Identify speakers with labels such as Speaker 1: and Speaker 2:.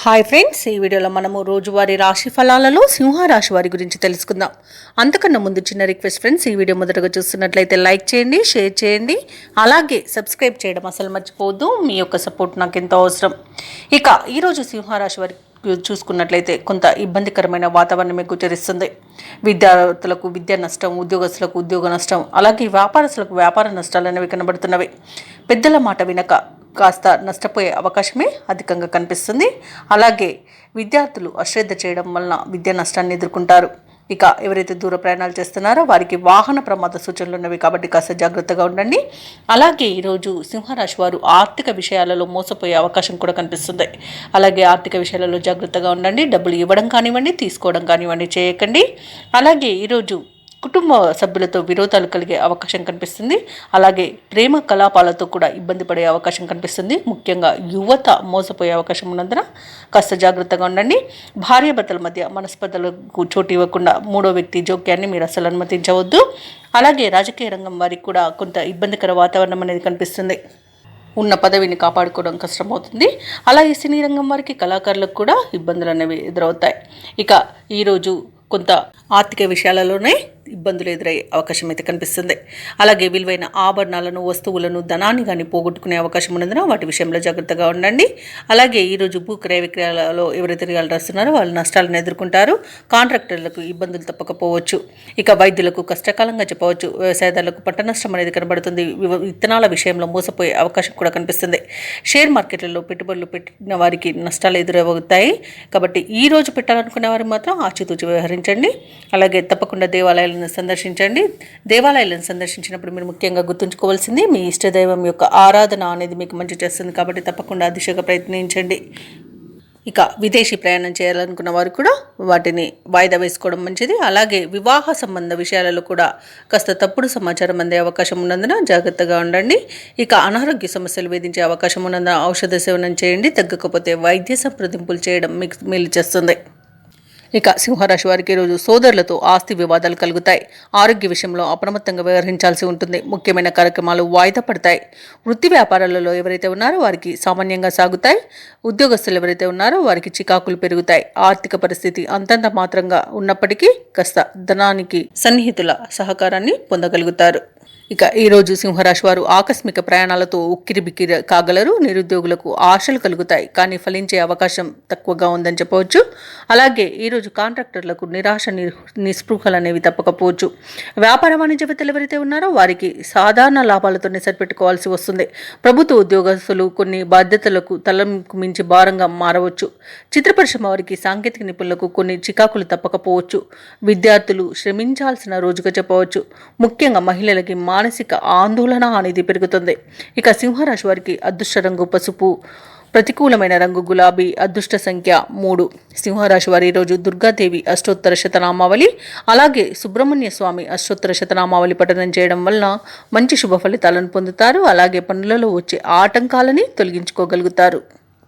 Speaker 1: Hi friends, ఈ వీడియోలో మనము రోజువారీ రాశి ఫలాలలో సింహరాశి వారి గురించి తెలుసుకుందాం. అంతకన్నా ముందు చిన్న రిక్వెస్ట్ ఫ్రెండ్స్, ఈ వీడియో మొదటగా చూస్తున్నట్లయితే లైక్ చేయండి, షేర్ చేయండి, అలాగే సబ్స్క్రైబ్ చేయడం అసలు మర్చిపోవద్దు. మీ యొక్క సపోర్ట్ నాకు ఎంతో అవసరం. ఇక ఈరోజు సింహరాశి వారి చూసుకున్నట్లయితే కొంత ఇబ్బందికరమైన వాతావరణమే గోచరిస్తుంది. విద్యార్థులకు విద్యా నష్టం, ఉద్యోగస్తులకు ఉద్యోగ నష్టం, అలాగే వ్యాపారస్తులకు వ్యాపార నష్టాలు అనేవి కనబడుతున్నవి. పెద్దల మాట వినక కాస్త నష్టపోయే అవకాశమే అధికంగా కనిపిస్తుంది. అలాగే విద్యార్థులు అశ్రద్ధ చేయడం వలన విద్యా నష్టాన్ని ఎదుర్కొంటారు. ఇక ఎవరైతే దూర ప్రయాణాలు చేస్తున్నారో వారికి వాహన ప్రమాద సూచనలు ఉన్నవి కాబట్టి కాస్త జాగ్రత్తగా ఉండండి. అలాగే ఈరోజు సింహరాశి వారు ఆర్థిక విషయాలలో మోసపోయే అవకాశం కూడా కనిపిస్తుంది. అలాగే ఆర్థిక విషయాలలో జాగ్రత్తగా ఉండండి. డబ్బులు ఇవ్వడం కానివ్వండి, తీసుకోవడం కానివ్వండి చేయకండి. అలాగే ఈరోజు కుటుంబ సభ్యులతో విరోధాలు కలిగే అవకాశం కనిపిస్తుంది. అలాగే ప్రేమ కలాపాలతో కూడా ఇబ్బంది పడే అవకాశం కనిపిస్తుంది. ముఖ్యంగా యువత మోసపోయే అవకాశం ఉన్నందున కాస్త జాగ్రత్తగా ఉండండి. భార్యాభర్తల మధ్య మనస్పర్ధలకు చోటు ఇవ్వకుండా మూడో వ్యక్తి జోక్యాన్ని మీరు అసలు అనుమతించవద్దు. అలాగే రాజకీయ రంగం వారికి కూడా కొంత ఇబ్బందికర వాతావరణం అనేది కనిపిస్తుంది. ఉన్న పదవిని కాపాడుకోవడం కష్టమవుతుంది. అలాగే సినీ రంగం వారికి, కళాకారులకు కూడా ఇబ్బందులు అనేవి ఎదురవుతాయి. ఇక ఈరోజు కొంత ఆర్థిక విషయాలలోనే ఇబ్బందులు ఎదురయ్యే అవకాశం అయితే కనిపిస్తుంది. అలాగే విలువైన ఆభరణాలను, వస్తువులను, ధనాన్ని కానీ పోగొట్టుకునే అవకాశం ఉన్నందున వాటి విషయంలో జాగ్రత్తగా ఉండండి. అలాగే ఈరోజు భూ క్రయ విక్రయాలలో ఎవరైతే రియల్టర్స్ ఉన్నారో వాళ్ళు నష్టాలను ఎదుర్కొంటారు. కాంట్రాక్టర్లకు ఇబ్బందులు తప్పకపోవచ్చు. ఇక వైద్యులకు కష్టకాలంగా చెప్పవచ్చు. వ్యవసాయదారులకు పంట నష్టం అనేది కనబడుతుంది. విత్తనాల విషయంలో మోసపోయే అవకాశం కూడా కనిపిస్తుంది. షేర్ మార్కెట్లలో పెట్టుబడులు పెట్టిన వారికి నష్టాలు ఎదురవుతాయి. కాబట్టి ఈ రోజు పెట్టాలనుకునే వారు మాత్రం ఆచితూచి వ్యవహరించండి. అలాగే తప్పకుండా దేవాలయాలను సందర్శించండి. దేవాలయాలను సందర్శించినప్పుడు మీరు ముఖ్యంగా గుర్తుంచుకోవాల్సింది మీ ఇష్టదైవం యొక్క ఆరాధన అనేది మీకు మంచి చేస్తుంది. కాబట్టి తప్పకుండా ఆ దిశగా ప్రయత్నించండి. ఇక విదేశీ ప్రయాణం చేయాలనుకున్న వారు కూడా వాటిని వాయిదా వేసుకోవడం మంచిది. అలాగే వివాహ సంబంధ విషయాలలో కూడా కాస్త తప్పుడు సమాచారం అందే అవకాశం ఉన్నందున జాగ్రత్తగా ఉండండి. ఇక అనారోగ్య సమస్యలు వేధించే అవకాశం ఉన్నందున ఔషధ సేవనం చేయండి. తగ్గకపోతే వైద్య సంప్రదింపులు చేయడం మీకు మేలు చేస్తుంది. ఇక సింహరాశి వారికి ఈరోజు సోదరులతో ఆస్తి వివాదాలు కలుగుతాయి. ఆరోగ్య విషయంలో అప్రమత్తంగా వ్యవహరించాల్సి ఉంటుంది. ముఖ్యమైన కార్యక్రమాలు వాయిదా పడతాయి. వృత్తి వ్యాపారాలలో ఎవరైతే ఉన్నారో వారికి సామాన్యంగా సాగుతాయి. ఉద్యోగస్తులు ఎవరైతే ఉన్నారో వారికి చికాకులు పెరుగుతాయి. ఆర్థిక పరిస్థితి అంతంత మాత్రంగా ఉన్నప్పటికీ కాస్త ధనానికి సన్నిహితుల సహకారాన్ని పొందగలుగుతారు. ఇక ఈరోజు సింహరాశి వారు ఆకస్మిక ప్రయాణాలతో ఉక్కిరిబిక్కిరి కాగలరు. నిరుద్యోగులకు ఆశలు కలుగుతాయి, కానీ ఫలించే అవకాశం తక్కువగా ఉందని చెప్పవచ్చు. అలాగే ఈరోజు కాంట్రాక్టర్లకు నిరాశ నిస్పృహలు అనేవి తప్పకపోవచ్చు. వ్యాపార వాణిజ్యవేత్తలు ఎవరైతే ఉన్నారో వారికి సాధారణ లాభాలతోనే సరిపెట్టుకోవాల్సి వస్తుంది. ప్రభుత్వ ఉద్యోగస్తులు కొన్ని బాధ్యతలకు తలకు మించి భారంగా మారవచ్చు. చిత్ర పరిశ్రమ వారికి, సాంకేతిక నిపుణులకు కొన్ని చికాకులు తప్పకపోవచ్చు. విద్యార్థులు శ్రమించాల్సిన రోజుగా చెప్పవచ్చు. ముఖ్యంగా మహిళలకి మానసిక ఆందోళన అనేది పెరుగుతుంది. ఇక సింహరాశి వారికి అదృష్ట రంగు పసుపు, ప్రతికూలమైన రంగు గులాబీ, అదృష్ట సంఖ్య 3. సింహరాశి వారి ఈరోజు దుర్గాదేవి అష్టోత్తర శతనామావళి, అలాగే సుబ్రహ్మణ్య స్వామి అష్టోత్తర శతనామావళి పఠనం చేయడం వలన మంచి శుభ ఫలితాలను పొందుతారు. అలాగే పనులలో వచ్చే ఆటంకాలని తొలగించుకోగలుగుతారు.